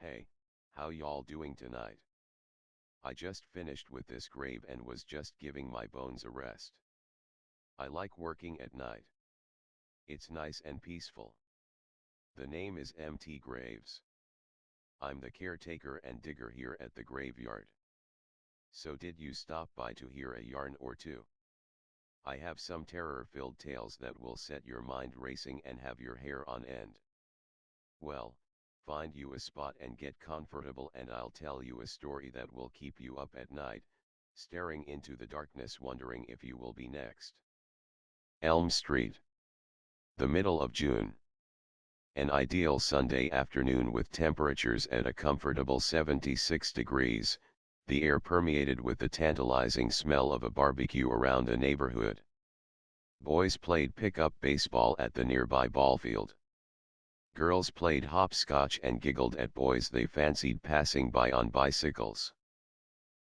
Hey, how y'all doing tonight? I just finished with this grave and was just giving my bones a rest. I like working at night. It's nice and peaceful. The name is MT Graves. I'm the caretaker and digger here at the graveyard. So did you stop by to hear a yarn or two? I have some terror-filled tales that will set your mind racing and have your hair on end. Well, find you a spot and get comfortable and I'll tell you a story that will keep you up at night, staring into the darkness wondering if you will be next. Elm Street. The middle of June. An ideal Sunday afternoon with temperatures at a comfortable 76 degrees, the air permeated with the tantalizing smell of a barbecue around the neighborhood. Boys played pickup baseball at the nearby ball field. Girls played hopscotch and giggled at boys they fancied passing by on bicycles.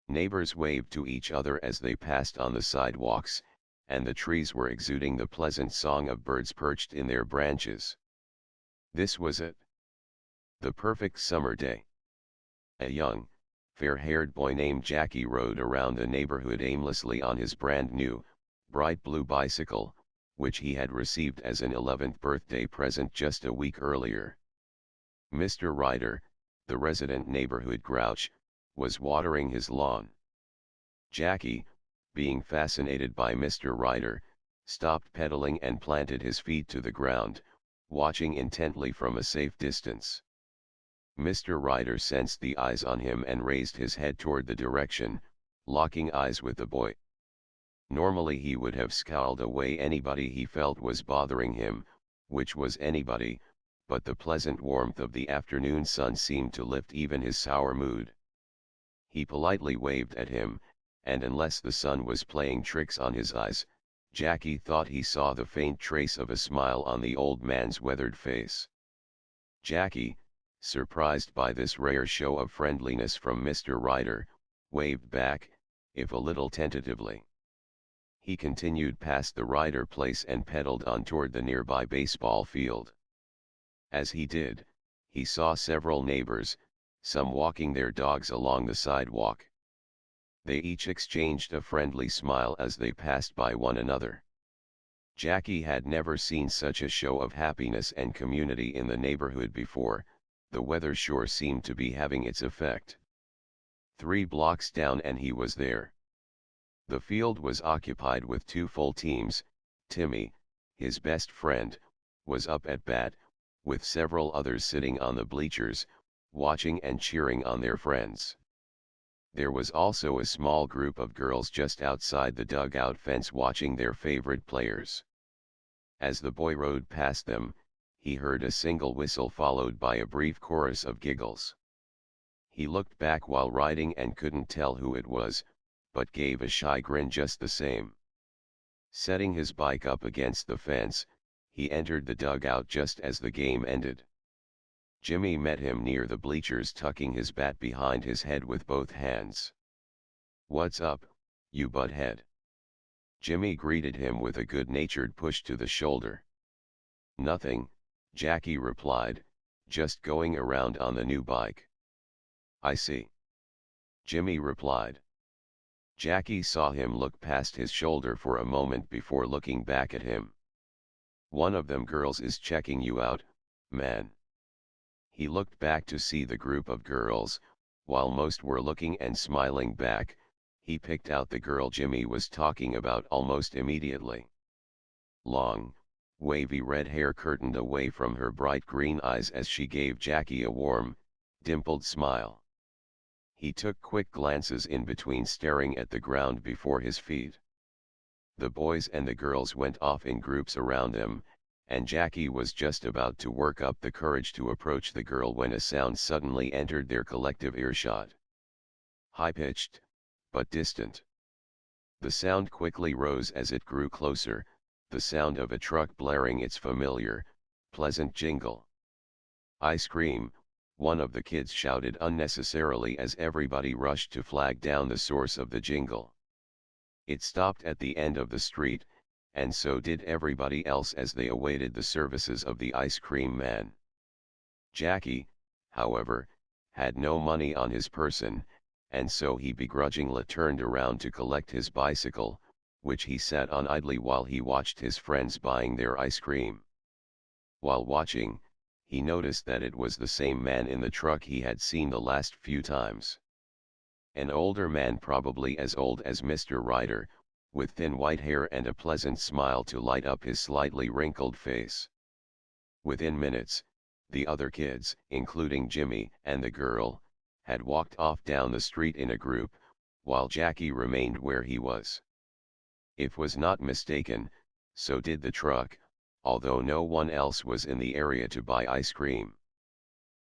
Neighbors waved to each other as they passed on the sidewalks, and the trees were exuding the pleasant song of birds perched in their branches. This was it. The perfect summer day. A young, fair-haired boy named Jackie rode around the neighborhood aimlessly on his brand-new, bright blue bicycle, which he had received as an 11th birthday present just a week earlier. Mr. Ryder, the resident neighborhood grouch, was watering his lawn. Jackie, being fascinated by Mr. Ryder, stopped pedaling and planted his feet to the ground, watching intently from a safe distance. Mr. Ryder sensed the eyes on him and raised his head toward the direction, locking eyes with the boy. Normally he would have scowled away anybody he felt was bothering him, which was anybody, but the pleasant warmth of the afternoon sun seemed to lift even his sour mood. He politely waved at him, and unless the sun was playing tricks on his eyes, Jackie thought he saw the faint trace of a smile on the old man's weathered face. Jackie, surprised by this rare show of friendliness from Mr. Ryder, waved back, if a little tentatively. He continued past the Ryder place and pedaled on toward the nearby baseball field. As he did, he saw several neighbors, some walking their dogs along the sidewalk. They each exchanged a friendly smile as they passed by one another. Jackie had never seen such a show of happiness and community in the neighborhood before. The weather sure seemed to be having its effect. 3 blocks down and he was there. The field was occupied with 2 full teams. Timmy, his best friend, was up at bat, with several others sitting on the bleachers, watching and cheering on their friends. There was also a small group of girls just outside the dugout fence watching their favorite players. As the boy rode past them, he heard a single whistle followed by a brief chorus of giggles. He looked back while riding and couldn't tell who it was, but gave a shy grin just the same. Setting his bike up against the fence, he entered the dugout just as the game ended. Jimmy met him near the bleachers tucking his bat behind his head with both hands. "What's up, you butthead?" Jimmy greeted him with a good-natured push to the shoulder. "Nothing," Jackie replied, "just going around on the new bike." "I see," Jimmy replied. Jackie saw him look past his shoulder for a moment before looking back at him. "One of them girls is checking you out, man." He looked back to see the group of girls. While most were looking and smiling back, he picked out the girl Jimmy was talking about almost immediately. Long, wavy red hair curtained away from her bright green eyes as she gave Jackie a warm, dimpled smile. He took quick glances in between staring at the ground before his feet. The boys and the girls went off in groups around them, and Jackie was just about to work up the courage to approach the girl when a sound suddenly entered their collective earshot. High-pitched, but distant. The sound quickly rose as it grew closer, the sound of a truck blaring its familiar, pleasant jingle. "Ice cream," one of the kids shouted unnecessarily as everybody rushed to flag down the source of the jingle. It stopped at the end of the street, and so did everybody else as they awaited the services of the ice cream man. Jackie, however, had no money on his person, and so he begrudgingly turned around to collect his bicycle, which he sat on idly while he watched his friends buying their ice cream. While watching, he noticed that it was the same man in the truck he had seen the last few times. An older man, probably as old as Mr. Ryder, with thin white hair and a pleasant smile to light up his slightly wrinkled face. Within minutes, the other kids, including Jimmy and the girl, had walked off down the street in a group, while Jackie remained where he was. If was not mistaken, so did the truck, although no one else was in the area to buy ice cream.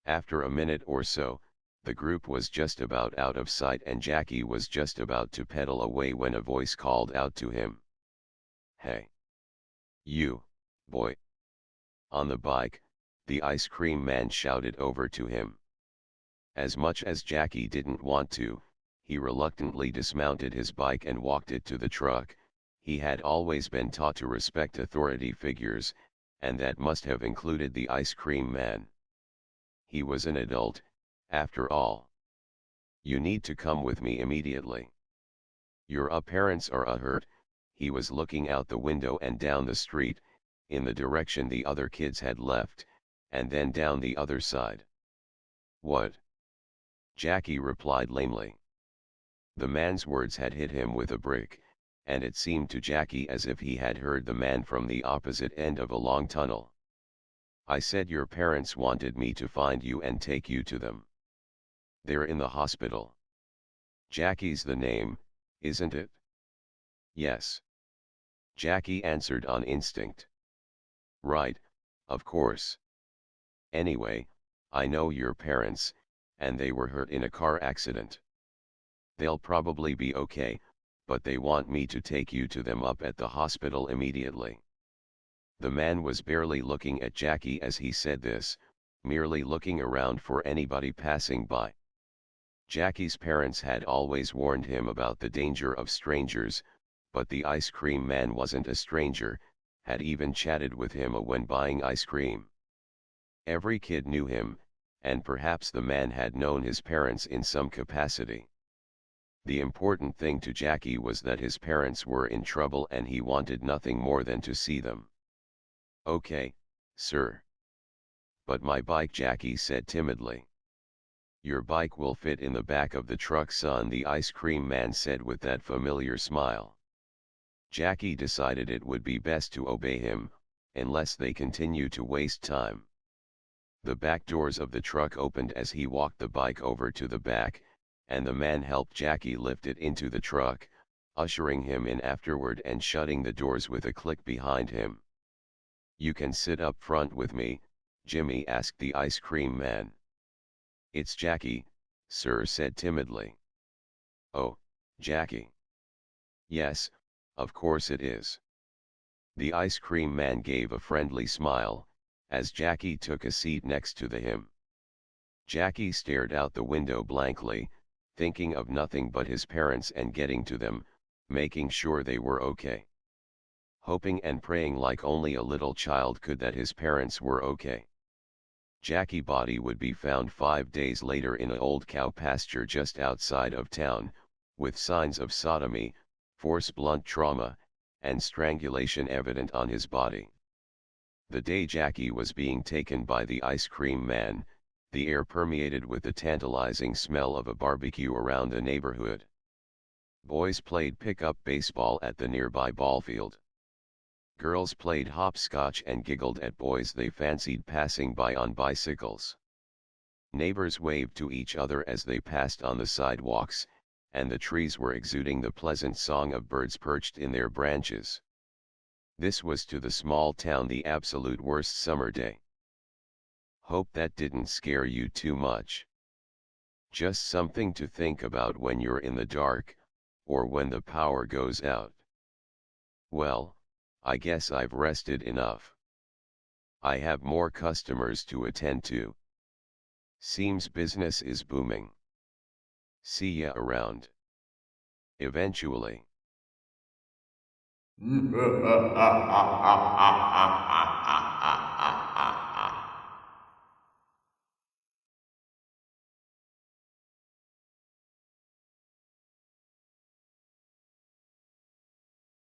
After a minute or so, the group was just about out of sight and Jackie was just about to pedal away when a voice called out to him. "Hey! You, boy!" On the bike, the ice cream man shouted over to him. As much as Jackie didn't want to, he reluctantly dismounted his bike and walked it to the truck. He had always been taught to respect authority figures, and that must have included the ice cream man. He was an adult, after all. "You need to come with me immediately. Your parents are hurt." He was looking out the window and down the street, in the direction the other kids had left, and then down the other side. "What?" Jackie replied lamely. The man's words had hit him with a brick, and it seemed to Jackie as if he had heard the man from the opposite end of a long tunnel. "I said your parents wanted me to find you and take you to them. They're in the hospital." "Jackie's the name, isn't it?" "Yes." Jackie answered on instinct. "Right, of course. Anyway, I know your parents, and they were hurt in a car accident. They'll probably be okay, but they want me to take you to them up at the hospital immediately." The man was barely looking at Jackie as he said this, merely looking around for anybody passing by. Jackie's parents had always warned him about the danger of strangers, but the ice cream man wasn't a stranger, had even chatted with him when buying ice cream. Every kid knew him, and perhaps the man had known his parents in some capacity. The important thing to Jackie was that his parents were in trouble and he wanted nothing more than to see them. "Okay, sir." "But my bike," Jackie said timidly. "Your bike will fit in the back of the truck, son," the ice cream man said with that familiar smile. Jackie decided it would be best to obey him, unless they continue to waste time. The back doors of the truck opened as he walked the bike over to the back, and the man helped Jackie lift it into the truck, ushering him in afterward and shutting the doors with a click behind him. "You can sit up front with me," Jimmy asked the ice cream man. "It's Jackie, sir," said timidly. "Oh, Jackie." "Yes, of course it is." The ice cream man gave a friendly smile, as Jackie took a seat next to him. Jackie stared out the window blankly, thinking of nothing but his parents and getting to them, making sure they were okay. Hoping and praying like only a little child could that his parents were okay. Jackie's body would be found 5 days later in an old cow pasture just outside of town, with signs of sodomy, force blunt trauma, and strangulation evident on his body. The day Jackie was being taken by the ice cream man, the air permeated with the tantalizing smell of a barbecue around the neighborhood. Boys played pickup baseball at the nearby ballfield. Girls played hopscotch and giggled at boys they fancied passing by on bicycles. Neighbors waved to each other as they passed on the sidewalks, and the trees were exuding the pleasant song of birds perched in their branches. This was to the small town the absolute worst summer day. Hope that didn't scare you too much. Just something to think about when you're in the dark, or when the power goes out. Well, I guess I've rested enough. I have more customers to attend to. Seems business is booming. See ya around. Eventually.